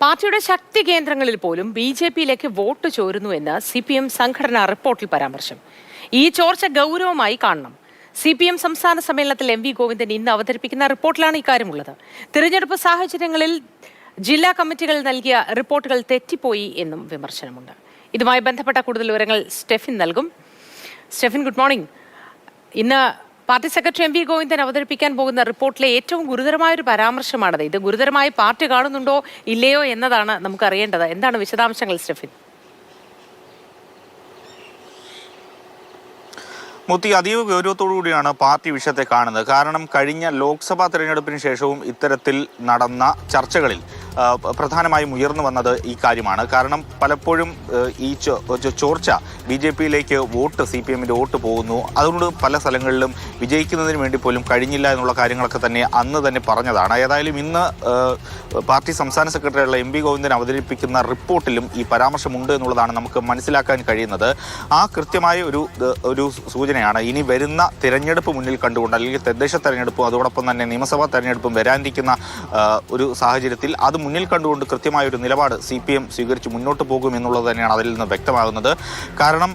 പാർട്ടിയുടെ ശക്തി കേന്ദ്രങ്ങളിൽ പോലും ബി.ജെ.പിയിലേക്ക് വോട്ട് ചോരുന്നുവെന്ന് CPM സംഘടനാ റിപ്പോർട്ടിൽ പരാമർശം. ഈ ചോർച്ച ഗൗരവമായി കാണണം. CPM സംസ്ഥാന സമ്മേളനത്തിൽ MV ഗോവിന്ദൻ ഇന്ന് അവതരിപ്പിക്കുന്ന റിപ്പോർട്ടിലാണ് ഇക്കാര്യമുള്ളത്. തിരഞ്ഞെടുപ്പ് സാഹചര്യങ്ങളിൽ ജില്ലാ കമ്മിറ്റികൾ നൽകിയ റിപ്പോർട്ടുകൾ തെറ്റിപ്പോയി എന്നും വിമർശനമുണ്ട്. ഇതുമായി ബന്ധപ്പെട്ട കൂടുതൽ വിവരങ്ങൾ സ്റ്റെഫിൻ നൽകും. Stephin, good morning. ഇന്ന് പാർട്ടി സെക്രട്ടറി MV ഗോവിന്ദൻ അവതരിപ്പിക്കാൻ പോകുന്ന റിപ്പോർട്ടിലെ ഏറ്റവും ഗുരുതരമായൊരു പരാമർശമാണത്. ഇത് ഗുരുതരമായി പാർട്ടി കാണുന്നുണ്ടോ ഇല്ലയോ എന്നതാണ് നമുക്ക് അറിയേണ്ടത്. എന്താണ് വിശദാംശങ്ങൾ സ്റ്റെഫിൻ? മുത്തി, അതീവ ഗൗരവത്തോടുകൂടിയാണ് പാർട്ടി വിഷയത്തെ കാണുന്നത്. കാരണം കഴിഞ്ഞ ലോക്സഭാ തെരഞ്ഞെടുപ്പിന് ശേഷവും ഇത്തരത്തിൽ നടന്ന ചർച്ചകളിൽ പ്രധാനമായും ഉയർന്നു വന്നത് ഈ കാര്യമാണ്. കാരണം പലപ്പോഴും ഈ ചോർച്ച ബി.ജെ.പിയിലേക്ക് വോട്ട്, CPMന്റെ വോട്ട് പോകുന്നു. അതുകൊണ്ട് പല സ്ഥലങ്ങളിലും വിജയിക്കുന്നതിന് വേണ്ടി പോലും കഴിഞ്ഞില്ല എന്നുള്ള കാര്യങ്ങളൊക്കെ തന്നെ അന്ന് തന്നെ പറഞ്ഞതാണ്. ഏതായാലും ഇന്ന് പാർട്ടി സംസ്ഥാന സെക്രട്ടറിയുള്ള MV ഗോവിന്ദൻ അവതരിപ്പിക്കുന്ന റിപ്പോർട്ടിലും ഈ പരാമർശമുണ്ട് എന്നുള്ളതാണ് നമുക്ക് മനസ്സിലാക്കാൻ കഴിയുന്നത്. ആ കൃത്യമായ ഒരു സൂചനയാണ് ഇനി വരുന്ന തിരഞ്ഞെടുപ്പ് മുന്നിൽ കണ്ടുകൊണ്ട്, അല്ലെങ്കിൽ തദ്ദേശ തെരഞ്ഞെടുപ്പും അതോടൊപ്പം തന്നെ നിയമസഭാ തെരഞ്ഞെടുപ്പും വരാനിരിക്കുന്ന ഒരു സാഹചര്യത്തിൽ അത് മുന്നിൽ കണ്ടുകൊണ്ട് കൃത്യമായൊരു നിലപാട് CPM സ്വീകരിച്ച് മുന്നോട്ട് പോകും എന്നുള്ളത് തന്നെയാണ് അതിൽ നിന്ന് വ്യക്തമാകുന്നത്. കാരണം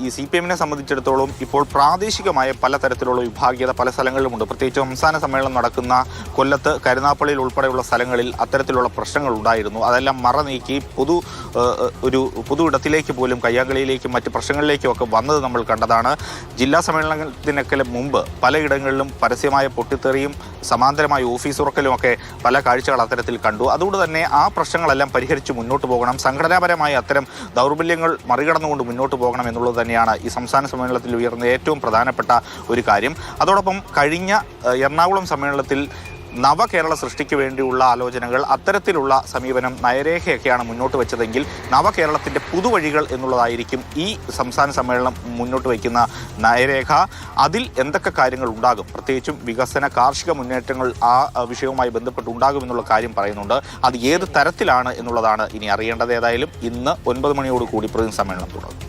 ഈ CPMനെ സംബന്ധിച്ചിടത്തോളം ഇപ്പോൾ പ്രാദേശികമായ പലതരത്തിലുള്ള വിഭാഗീയത പല സ്ഥലങ്ങളിലുമുണ്ട്. പ്രത്യേകിച്ച് സംസ്ഥാന സമ്മേളനം നടക്കുന്ന കൊല്ലത്ത്, കരുനാപ്പള്ളിയിൽ ഉൾപ്പെടെയുള്ള സ്ഥലങ്ങളിൽ അത്തരത്തിലുള്ള പ്രശ്നങ്ങൾ ഉണ്ടായിരുന്നു. അതെല്ലാം മറനീക്കി പൊതു ഇടത്തിലേക്ക് പോലും, കയ്യാങ്കളിയിലേക്കും മറ്റ് പ്രശ്നങ്ങളിലേക്കും ഒക്കെ വന്നത് നമ്മൾ കണ്ടതാണ്. ജില്ലാ സമ്മേളനത്തിനൊക്കെ മുമ്പ് പലയിടങ്ങളിലും പരസ്യമായ പൊട്ടിത്തെറിയും സമാന്തരമായ ഓഫീസ് ഉറക്കലുമൊക്കെ പല കാഴ്ചകൾ അത്തരത്തിൽ കണ്ടു. അതുകൊണ്ട് തന്നെ ആ പ്രശ്നങ്ങളെല്ലാം പരിഹരിച്ച് മുന്നോട്ട് പോകണം, സംഘടനാപരമായ അത്തരം ദൗർബല്യങ്ങൾ മറികടന്നുകൊണ്ട് മുന്നോട്ട് പോകണം എന്നുള്ളത് തന്നെയാണ് ഈ സംസ്ഥാന സമ്മേളനത്തിൽ ഉയർന്ന ഏറ്റവും പ്രധാനപ്പെട്ട ഒരു കാര്യം. അതോടൊപ്പം കഴിഞ്ഞ എറണാകുളം സമ്മേളനത്തിൽ നവകേരള സൃഷ്ടിക്ക് വേണ്ടിയുള്ള ആലോചനകൾ, അത്തരത്തിലുള്ള സമീപനം, നയരേഖയൊക്കെയാണ് മുന്നോട്ട് വെച്ചതെങ്കിൽ നവകേരളത്തിൻ്റെ പുതുവഴികൾ എന്നുള്ളതായിരിക്കും ഈ സംസ്ഥാന സമ്മേളനം മുന്നോട്ട് വയ്ക്കുന്ന നയരേഖ. അതിൽ എന്തൊക്കെ കാര്യങ്ങൾ ഉണ്ടാകും, പ്രത്യേകിച്ചും വികസന, കാർഷിക മുന്നേറ്റങ്ങൾ ആ വിഷയവുമായി ബന്ധപ്പെട്ട് ഉണ്ടാകുമെന്നുള്ള കാര്യം പറയുന്നുണ്ട്. അത് ഏത് തരത്തിലാണ് എന്നുള്ളതാണ് ഇനി അറിയേണ്ടത്. ഏതായാലും ഇന്ന് 9 മണിയോടുകൂടി പ്രതിനിധി സമ്മേളനം തുടങ്ങും.